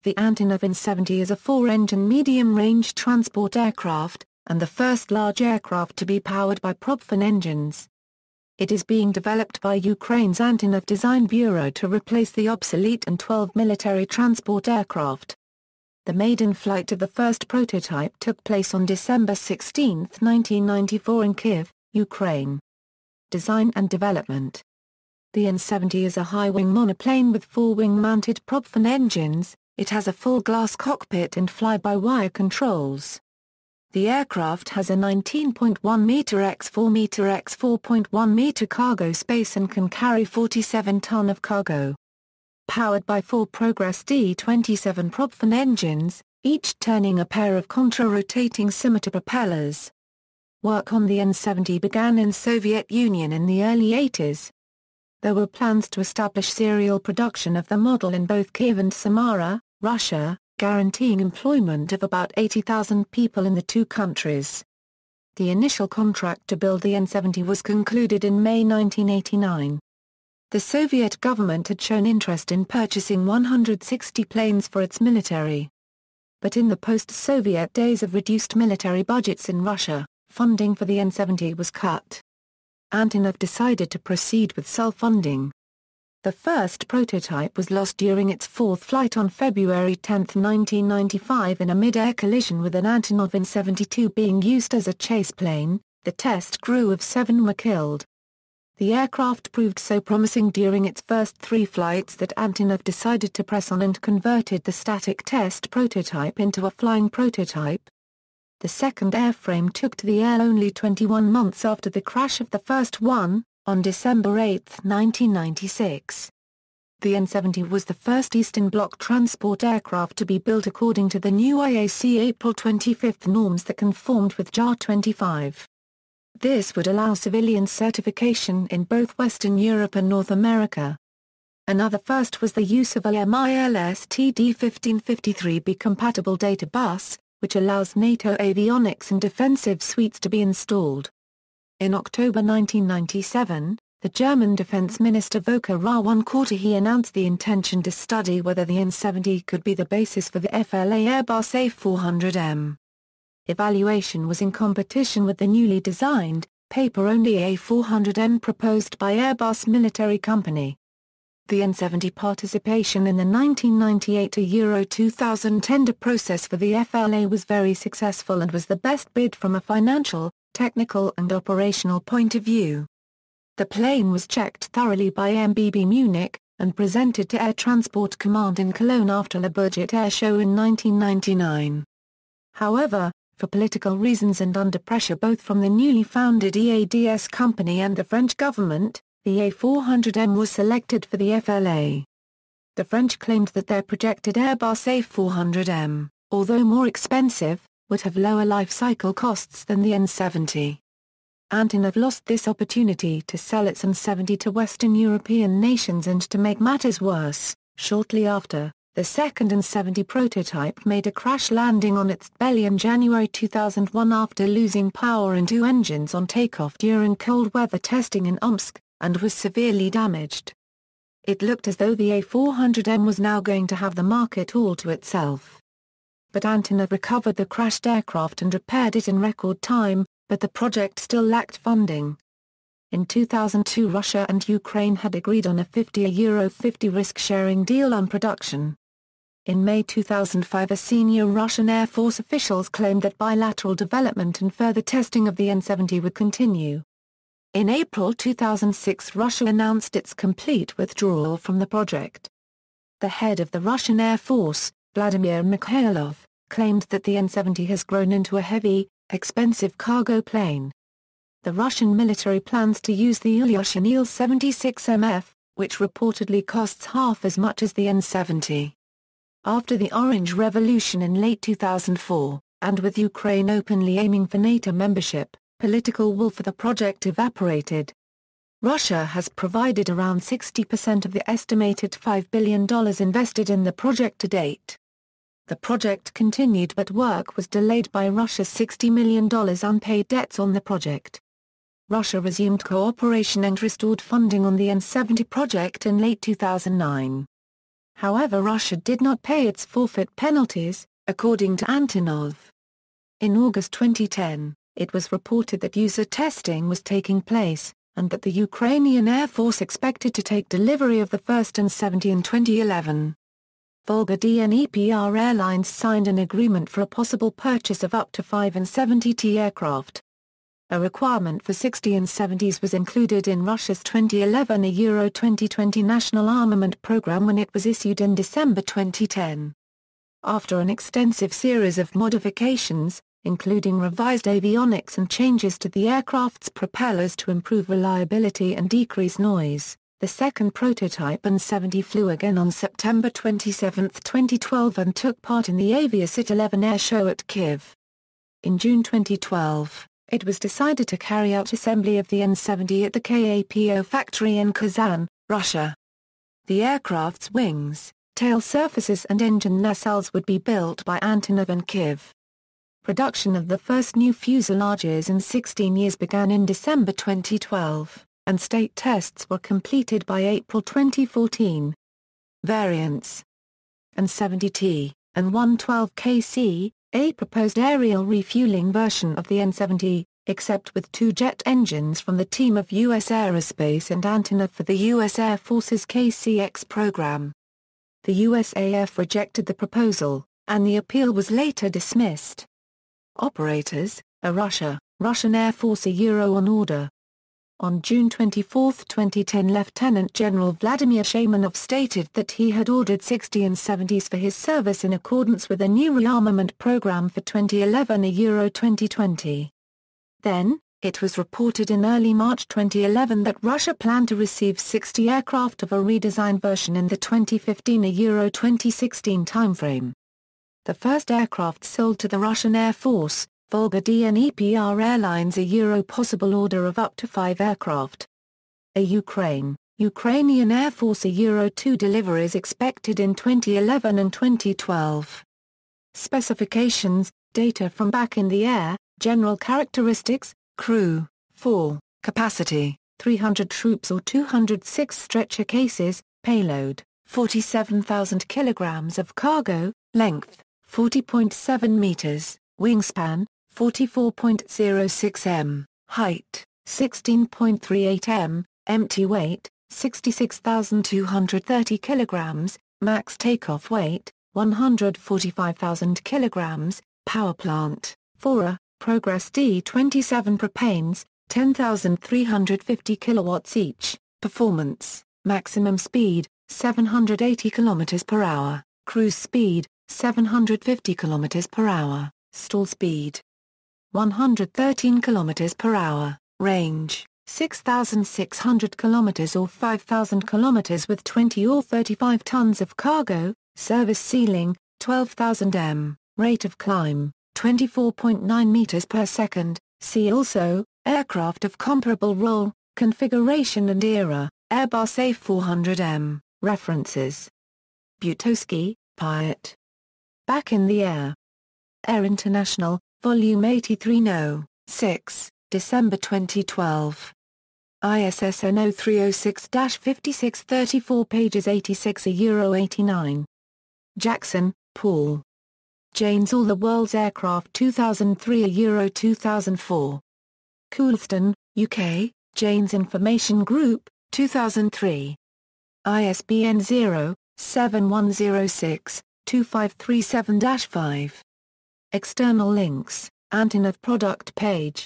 The Antonov An-70 is a four-engine medium-range transport aircraft, and the first large aircraft to be powered by propfan engines. It is being developed by Ukraine's Antonov Design Bureau to replace the obsolete An-12 military transport aircraft. The maiden flight of the first prototype took place on December 16, 1994 in Kyiv, Ukraine. Design and development. The An-70 is a high-wing monoplane with four wing-mounted propfan engines. It has a full-glass cockpit and fly-by-wire controls. The aircraft has a 19.1 x 4 x 4.1 m cargo space and can carry 47 ton of cargo. Powered by four Progress D-27 propfan engines, each turning a pair of contra-rotating scimitar propellers. Work on the An-70 began in Soviet Union in the early 80s. There were plans to establish serial production of the model in both Kyiv and Samara, Russia, guaranteeing employment of about 80,000 people in the two countries. The initial contract to build the An-70 was concluded in May 1989. The Soviet government had shown interest in purchasing 160 planes for its military. But in the post-Soviet days of reduced military budgets in Russia, funding for the An-70 was cut. Antonov decided to proceed with self-funding. The first prototype was lost during its fourth flight on February 10, 1995 in a mid-air collision with an Antonov An-72 being used as a chase plane. The test crew of 7 were killed. The aircraft proved so promising during its first 3 flights that Antonov decided to press on and converted the static test prototype into a flying prototype. The second airframe took to the air only 21 months after the crash of the first one, on December 8, 1996. The An-70 was the first Eastern Bloc transport aircraft to be built according to the new IAC April 25 norms that conformed with JAR 25. This would allow civilian certification in both Western Europe and North America. Another first was the use of a MILS TD1553B compatible data bus, which allows NATO avionics and defensive suites to be installed. In October 1997, the German Defense Minister Volker Rawan-Kortehi announced the intention to study whether the An-70 could be the basis for the FLA Airbus A400M. Evaluation was in competition with the newly designed, paper-only A400M proposed by Airbus Military Company. The An-70 participation in the 1998 to Euro 2000 tender process for the FLA was very successful and was the best bid from a financial, technical and operational point of view. The plane was checked thoroughly by MBB Munich, and presented to Air Transport Command in Cologne after Le Bourget Air Show in 1999. However, for political reasons and under pressure both from the newly founded EADS company and the French government, the A400M was selected for the FLA. The French claimed that their projected Airbus A400M, although more expensive, would have lower life cycle costs than the An-70. Antonov lost this opportunity to sell its An-70 to Western European nations, and to make matters worse, shortly after, the second An-70 prototype made a crash landing on its belly in January 2001 after losing power in 2 engines on takeoff during cold weather testing in Omsk, and was severely damaged. It looked as though the A400M was now going to have the market all to itself. But Antonov recovered the crashed aircraft and repaired it in record time, but the project still lacked funding. In 2002 Russia and Ukraine had agreed on a €50 risk-sharing deal on production. In May 2005 a senior Russian Air Force officials claimed that bilateral development and further testing of the An-70 would continue. In April 2006 Russia announced its complete withdrawal from the project. The head of the Russian Air Force, Vladimir Mikhailov, claimed that the An-70 has grown into a heavy, expensive cargo plane. The Russian military plans to use the Ilyushin Il-76MF, which reportedly costs half as much as the An-70. After the Orange Revolution in late 2004, and with Ukraine openly aiming for NATO membership, political will for the project evaporated. Russia has provided around 60% of the estimated $5 billion invested in the project to date. The project continued, but work was delayed by Russia's $60 million unpaid debts on the project. Russia resumed cooperation and restored funding on the An-70 project in late 2009. However, Russia did not pay its forfeit penalties, according to Antonov. In August 2010, it was reported that user testing was taking place, and that the Ukrainian Air Force expected to take delivery of the first An-70 in 2011. Volga Dnepr Airlines signed an agreement for a possible purchase of up to 5 An-70T aircraft. A requirement for 60 An-70s was included in Russia's 2011 Euro 2020 national armament program when it was issued in December 2010. After an extensive series of modifications, including revised avionics and changes to the aircraft's propellers to improve reliability and decrease noise, the second prototype An-70 flew again on September 27, 2012 and took part in the Aviasit 11 air show at Kyiv. In June 2012, it was decided to carry out assembly of the An-70 at the KAPO factory in Kazan, Russia. The aircraft's wings, tail surfaces and engine nacelles would be built by Antonov in Kyiv. Production of the first new fuselages in 16 years began in December 2012, and state tests were completed by April 2014. Variants: An-70T, An-112KC, a proposed aerial refueling version of the An-70, except with two jet engines from the team of U.S. Aerospace and Antonov for the U.S. Air Force's KCX program. The USAF rejected the proposal, and the appeal was later dismissed. Operators: Russian Air Force on order. On June 24, 2010, Lieutenant General Vladimir Shaimanov stated that he had ordered 60 An-70s for his service in accordance with a new rearmament program for 2011 Euro 2020. Then, it was reported in early March 2011 that Russia planned to receive 60 aircraft of a redesigned version in the 2015 Euro 2016 timeframe. The first aircraft sold to the Russian Air Force, Volga Dnepr Airlines, a Euro possible order of up to 5 aircraft. Ukrainian Air Force a Euro 2 deliveries expected in 2011 and 2012. Specifications, data from Back in the Air, general characteristics, crew, 4, capacity, 300 troops or 206 stretcher cases, payload, 47,000 kilograms of cargo, length, 40.7 meters, wingspan, 44.06 m, height, 16.38 m, empty weight, 66,230 kilograms, max takeoff weight, 145,000 kilograms, power plant, 4A, Progress D-27 propanes, 10,350 kilowatts each, performance, maximum speed, 780 km per hour, cruise speed, 750 km per hour, stall speed, 113 km per hour, range, 6,600 km or 5,000 km with 20 or 35 tons of cargo, service ceiling, 12,000 m, rate of climb, 24.9 meters per second. See also, aircraft of comparable role, configuration and era, Airbus A400M, references. Butowski, Piot. Back in the Air. Air International, Volume 83 No. 6, December 2012. ISSN 0306-5634 pages 86 Euro 89. Jackson, Paul. Jane's All the World's Aircraft 2003 Euro 2004. Coulston, UK, Jane's Information Group, 2003. ISBN 0-7106-2537-5. External links, Antonov product page.